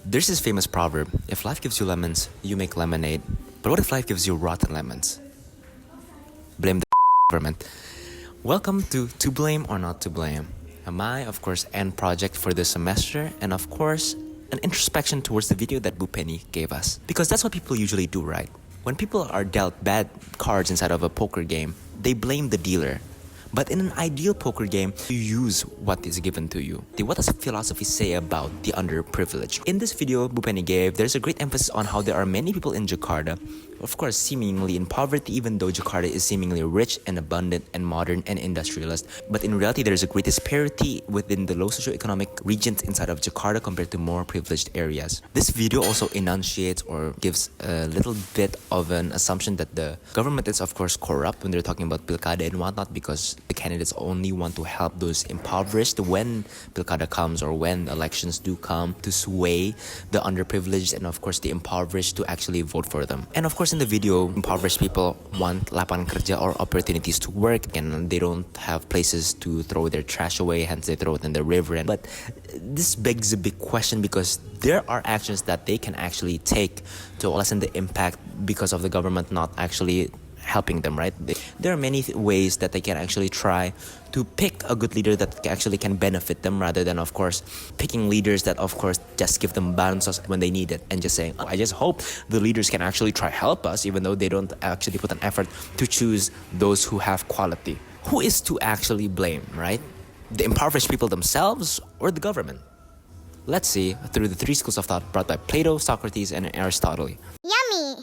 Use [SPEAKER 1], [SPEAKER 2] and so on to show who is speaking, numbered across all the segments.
[SPEAKER 1] There's this famous proverb, if life gives you lemons, you make lemonade. But what if life gives you rotten lemons? Blame the government. Welcome to Blame or Not to Blame. My, of course, end project for this semester, and of course, an introspection towards the video that Penny gave us. Because that's what people usually do, right? When people are dealt bad cards inside of a poker game, they blame the dealer. But in an ideal poker game, you use what is given to you. What does philosophy say about the underprivileged? In this video Penny gave, there's a great emphasis on how there are many people in Jakarta, of course seemingly in poverty, even though Jakarta is seemingly rich and abundant and modern and industrialist. But in reality, there is a great disparity within the low socioeconomic regions inside of Jakarta compared to more privileged areas. This video also enunciates or gives a little bit of an assumption that the government is of course corrupt when they're talking about Pilkada and whatnot, because the candidates only want to help those impoverished when Pilkada comes or when elections do come, to sway the underprivileged and of course the impoverished to actually vote for them. And of course in the video, impoverished people want lapangan kerja or opportunities to work, and they don't have places to throw their trash away, hence they throw it in the river. But this begs a big question, because there are actions that they can actually take to lessen the impact because of the government not actually helping them, right? There are many ways that they can actually try to pick a good leader that actually can benefit them, rather than of course picking leaders that of course just give them bansos when they need it and just saying, oh, I just hope the leaders can actually try help us, even though they don't actually put an effort to choose those who have quality. Who is to actually blame, right? The impoverished people themselves or the government? Let's see through the three schools of thought brought by Plato, Socrates, and Aristotle.
[SPEAKER 2] Yummy!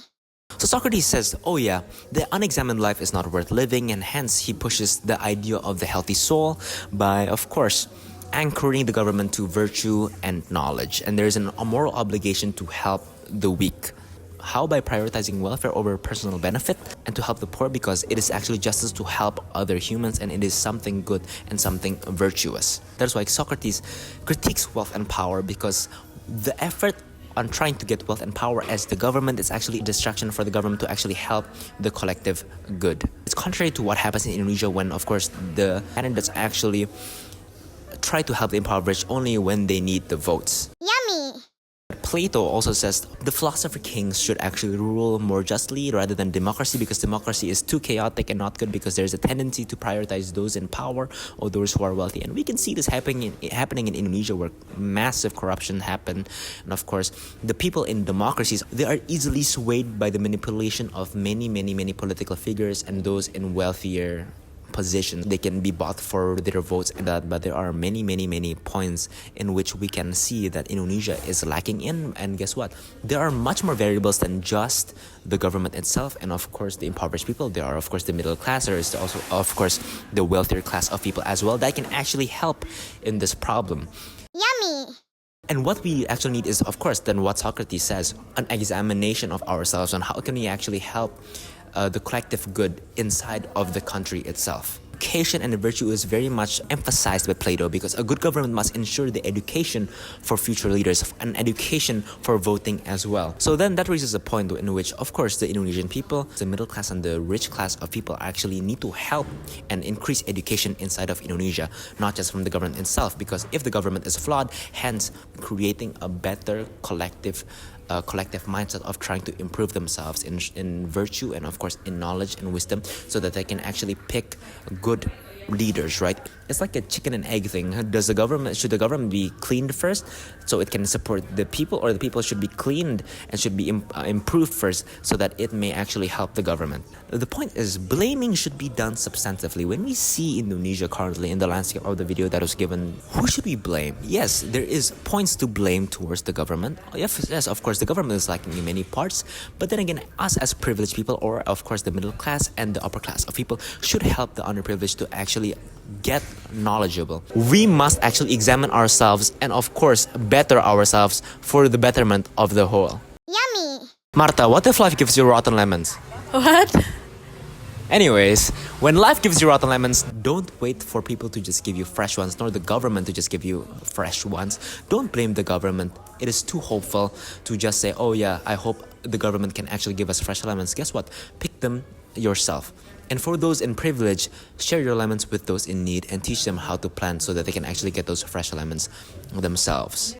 [SPEAKER 1] So Socrates says, oh yeah, the unexamined life is not worth living, and hence he pushes the idea of the healthy soul by, of course, anchoring the government to virtue and knowledge. And there's a moral obligation to help the weak. How? By prioritizing welfare over personal benefit, and to help the poor because it is actually justice to help other humans, and it is something good and something virtuous. That's why Socrates critiques wealth and power, because the effort on trying to get wealth and power as the government is actually a distraction for the government to actually help the collective good. It's contrary to what happens in Indonesia when, of course, the candidates actually try to help the impoverished only when they need the votes.
[SPEAKER 2] Yummy!
[SPEAKER 1] Plato also says the philosopher kings should actually rule more justly rather than democracy, because democracy is too chaotic and not good, because there's a tendency to prioritize those in power or those who are wealthy. And we can see this happening in Indonesia, where massive corruption happened. And of course, the people in democracies, they are easily swayed by the manipulation of many political figures, and those in wealthier position, they can be bought for their votes and that. But there are many points in which we can see that Indonesia is lacking in. And guess what? There are much more variables than just the government itself, and of course the impoverished people. There are of course the middle class. There is also of course the wealthier class of people as well that can actually help in this problem.
[SPEAKER 2] Yummy!
[SPEAKER 1] And what we actually need is, of course, then what Socrates says, an examination of ourselves on how can we actually help the collective good inside of the country itself. Education and virtue is very much emphasized by Plato, because a good government must ensure the education for future leaders, and education for voting as well. So then that raises a point in which, of course, the Indonesian people, the middle class and the rich class of people actually need to help and increase education inside of Indonesia, not just from the government itself, because if the government is flawed, hence creating a better collective mindset of trying to improve themselves in virtue and of course in knowledge and wisdom, so that they can actually pick good leaders, right? It's like a chicken and egg thing. Should the government be cleaned first so it can support the people, or the people should be cleaned and should be improved first so that it may actually help the government? The point is, blaming should be done substantively. When we see Indonesia currently in the landscape of the video that was given, who should we blame? Yes, there is points to blame towards the government. Yes, of course, the government is lacking in many parts, but then again, us as privileged people, or of course the middle class and the upper class of people, should help the underprivileged to actually get knowledgeable. We must actually examine ourselves and of course better ourselves for the betterment of the whole.
[SPEAKER 2] Yummy!
[SPEAKER 1] Marta, what if life gives you rotten lemons?
[SPEAKER 3] What?
[SPEAKER 1] Anyways, when life gives you rotten lemons, don't wait for people to just give you fresh ones, nor the government to just give you fresh ones. Don't blame the government. It is too hopeful to just say, oh yeah, I hope the government can actually give us fresh lemons. Guess what? Pick them yourself. And for those in privilege, share your lemons with those in need and teach them how to plant so that they can actually get those fresh lemons themselves.